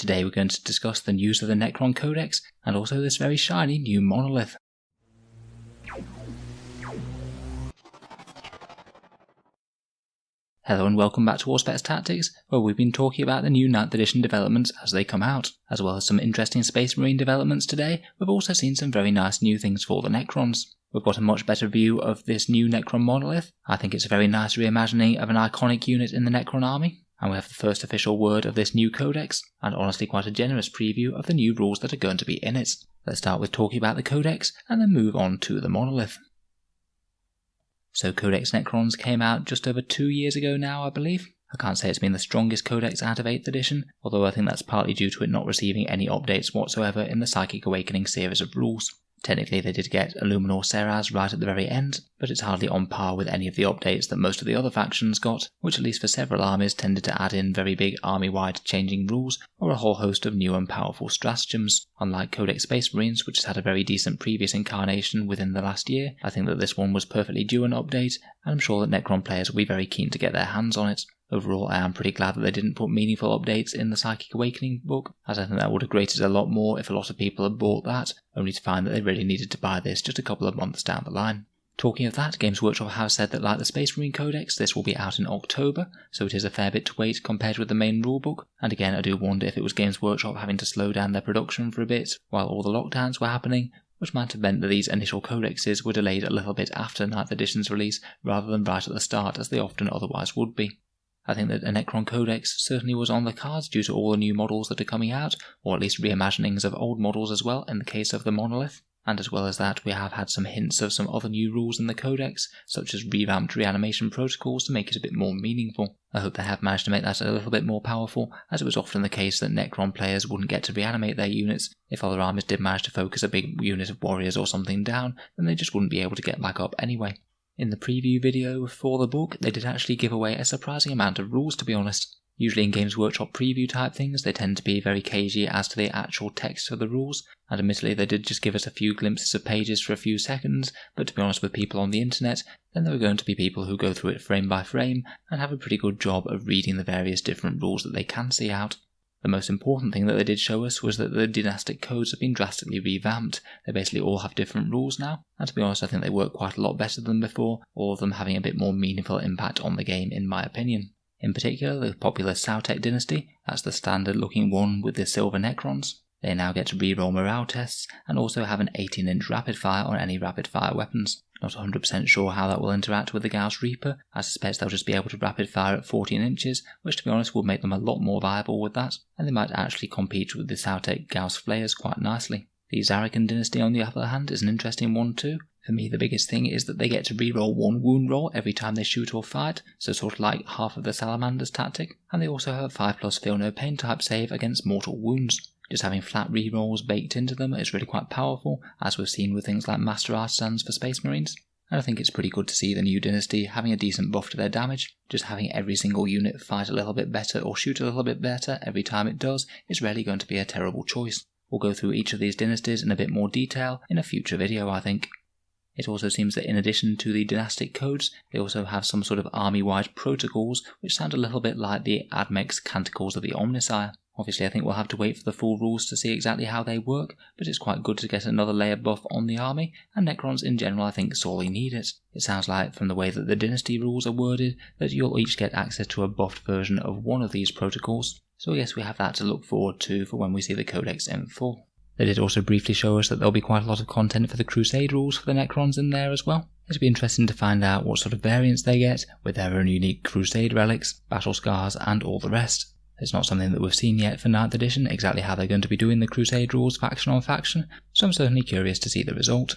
Today we're going to discuss the news of the Necron Codex and also this very shiny new monolith. Hello and welcome back to Auspex Tactics, where we've been talking about the new 9th edition developments as they come out. As well as some interesting Space Marine developments today, we've also seen some very nice new things for the Necrons. We've got a much better view of this new Necron Monolith. I think it's a very nice reimagining of an iconic unit in the Necron army. And we have the first official word of this new codex, and honestly quite a generous preview of the new rules that are going to be in it. Let's start with talking about the codex, and then move on to the monolith. So Codex Necrons came out just over 2 years ago now, I believe. I can't say it's been the strongest codex out of 8th edition, although I think that's partly due to it not receiving any updates whatsoever in the Psychic Awakening series of rules. Technically they did get Illuminor Seraz right at the very end, but it's hardly on par with any of the updates that most of the other factions got, which at least for several armies tended to add in very big army-wide changing rules, or a whole host of new and powerful stratagems. Unlike Codex Space Marines, which has had a very decent previous incarnation within the last year, I think that this one was perfectly due an update, and I'm sure that Necron players will be very keen to get their hands on it. Overall, I am pretty glad that they didn't put meaningful updates in the Psychic Awakening book, as I think that would have grated a lot more if a lot of people had bought that, only to find that they really needed to buy this just a couple of months down the line. Talking of that, Games Workshop have said that like the Space Marine Codex, this will be out in October, so it is a fair bit to wait compared with the main rulebook, and again I do wonder if it was Games Workshop having to slow down their production for a bit while all the lockdowns were happening, which might have meant that these initial codexes were delayed a little bit after 9th edition's release rather than right at the start as they often otherwise would be. I think that a Necron Codex certainly was on the cards due to all the new models that are coming out, or at least reimaginings of old models as well in the case of the Monolith. And as well as that, we have had some hints of some other new rules in the Codex, such as revamped reanimation protocols to make it a bit more meaningful. I hope they have managed to make that a little bit more powerful, as it was often the case that Necron players wouldn't get to reanimate their units. If other armies did manage to focus a big unit of warriors or something down, then they just wouldn't be able to get back up anyway. In the preview video for the book, they did actually give away a surprising amount of rules, to be honest. Usually in Games Workshop preview type things, they tend to be very cagey as to the actual text of the rules, and admittedly they did just give us a few glimpses of pages for a few seconds, but to be honest with people on the internet, then there are going to be people who go through it frame by frame and have a pretty good job of reading the various different rules that they can see out. The most important thing that they did show us was that the dynastic codes have been drastically revamped. They basically all have different rules now, and to be honest I think they work quite a lot better than before, all of them having a bit more meaningful impact on the game in my opinion. In particular, the popular Sautek dynasty, that's the standard looking one with the silver Necrons. They now get to reroll morale tests, and also have an 18-inch rapid fire on any rapid fire weapons. Not 100% sure how that will interact with the Gauss Reaper. I suspect they'll just be able to rapid fire at 14 inches, which to be honest will make them a lot more viable with that, and they might actually compete with the Sautek Gauss Flayers quite nicely. The Zarakan dynasty on the other hand is an interesting one too. For me the biggest thing is that they get to reroll one wound roll every time they shoot or fight, so sort of like half of the Salamander's tactic, and they also have a 5+ feel no pain type save against mortal wounds. Just having flat rerolls baked into them is really quite powerful, as we've seen with things like Master Artisans for Space Marines. And I think it's pretty good to see the new dynasty having a decent buff to their damage. Just having every single unit fight a little bit better or shoot a little bit better every time it does is rarely going to be a terrible choice. We'll go through each of these dynasties in a bit more detail in a future video I think. It also seems that in addition to the dynastic codes, they also have some sort of army-wide protocols which sound a little bit like the Admex Canticles of the Omnissiah. Obviously I think we'll have to wait for the full rules to see exactly how they work, but it's quite good to get another layer buff on the army, and Necrons in general I think sorely need it. It sounds like from the way that the dynasty rules are worded that you'll each get access to a buffed version of one of these protocols, so I guess we have that to look forward to for when we see the Codex in full. They did also briefly show us that there'll be quite a lot of content for the Crusade rules for the Necrons in there as well. It'll be interesting to find out what sort of variants they get, with their own unique Crusade relics, battle scars and all the rest. It's not something that we've seen yet for 9th edition, exactly how they're going to be doing the Crusade rules faction on faction, so I'm certainly curious to see the result.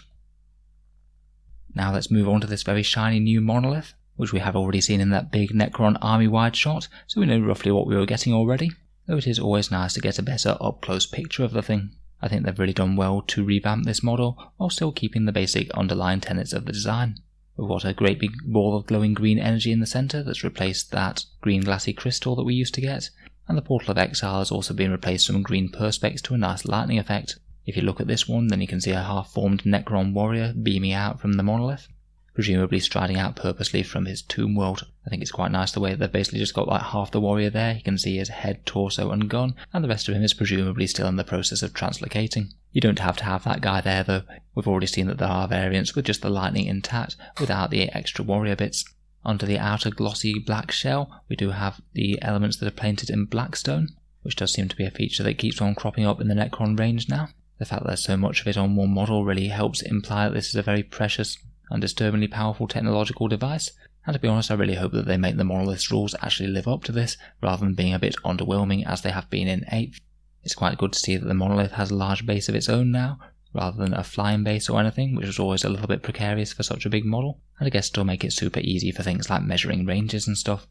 Now let's move on to this very shiny new monolith, which we have already seen in that big Necron army-wide shot, so we know roughly what we were getting already, though it is always nice to get a better up-close picture of the thing. I think they've really done well to revamp this model, while still keeping the basic underlying tenets of the design. We've got a great big ball of glowing green energy in the centre that's replaced that green glassy crystal that we used to get, and the Portal of Exile has also been replaced from green perspex to a nice lightning effect. If you look at this one, then you can see a half-formed Necron warrior beaming out from the monolith. presumably striding out purposely from his tomb world. I think it's quite nice the way that they've basically just got like half the warrior there. You can see his head, torso and gun, and the rest of him is presumably still in the process of translocating. You don't have to have that guy there though. We've already seen that there are variants with just the lightning intact without the extra warrior bits. Onto the outer glossy black shell, we do have the elements that are painted in blackstone, which does seem to be a feature that keeps on cropping up in the Necron range now. The fact that there's so much of it on one model really helps imply that this is a very precious and disturbingly powerful technological device, and to be honest I really hope that they make the Monolith's rules actually live up to this, rather than being a bit underwhelming as they have been in 8th. It's quite good to see that the Monolith has a large base of its own now, rather than a flying base or anything, which was always a little bit precarious for such a big model, and I guess still make it super easy for things like measuring ranges and stuff.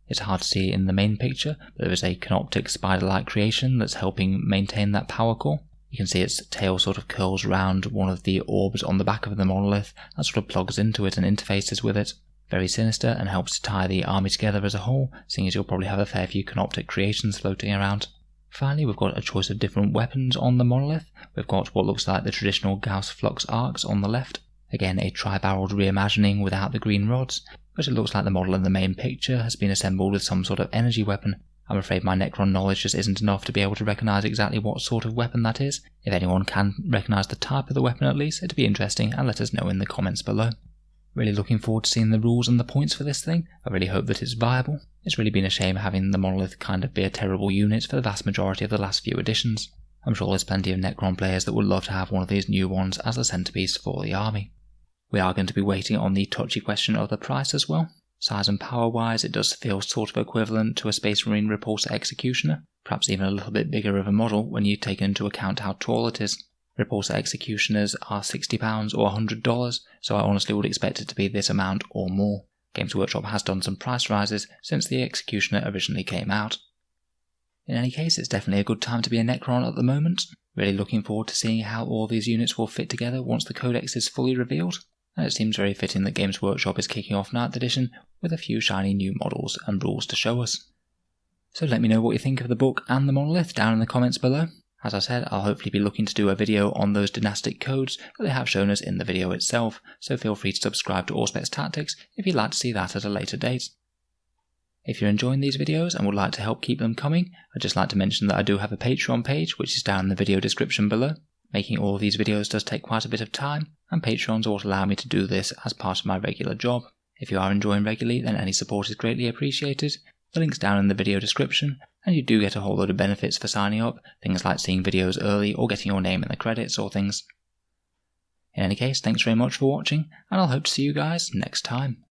It's hard to see in the main picture, but there is a canoptic spider-like creation that's helping maintain that power core. You can see its tail sort of curls around one of the orbs on the back of the Monolith and sort of plugs into it and interfaces with it. Very sinister and helps to tie the army together as a whole, seeing as you'll probably have a fair few canoptic creations floating around. Finally, we've got a choice of different weapons on the Monolith. We've got what looks like the traditional Gauss Flux arcs on the left. Again, a tri-barreled reimagining without the green rods, but it looks like the model in the main picture has been assembled with some sort of energy weapon. I'm afraid my Necron knowledge just isn't enough to be able to recognise exactly what sort of weapon that is. If anyone can recognise the type of the weapon at least, it'd be interesting, and let us know in the comments below. Really looking forward to seeing the rules and the points for this thing. I really hope that it's viable. It's really been a shame having the Monolith kind of be a terrible unit for the vast majority of the last few editions. I'm sure there's plenty of Necron players that would love to have one of these new ones as a centrepiece for the army. We are going to be waiting on the touchy question of the price as well. Size and power wise, it does feel sort of equivalent to a Space Marine Repulsor Executioner, perhaps even a little bit bigger of a model when you take into account how tall it is. Repulsor Executioners are £60 or $100, so I honestly would expect it to be this amount or more. Games Workshop has done some price rises since the Executioner originally came out. In any case, it's definitely a good time to be a Necron at the moment. Really looking forward to seeing how all these units will fit together once the Codex is fully revealed. And it seems very fitting that Games Workshop is kicking off 9th edition with a few shiny new models and rules to show us. So let me know what you think of the book and the Monolith down in the comments below. As I said, I'll hopefully be looking to do a video on those dynastic codes that they have shown us in the video itself, so feel free to subscribe to Auspex Tactics if you'd like to see that at a later date. If you're enjoying these videos and would like to help keep them coming, I'd just like to mention that I do have a Patreon page which is down in the video description below. Making all of these videos does take quite a bit of time, and Patreons ought to allow me to do this as part of my regular job. If you are enjoying regularly, then any support is greatly appreciated. The link's down in the video description, and you do get a whole load of benefits for signing up, things like seeing videos early or getting your name in the credits or things. In any case, thanks very much for watching, and I'll hope to see you guys next time.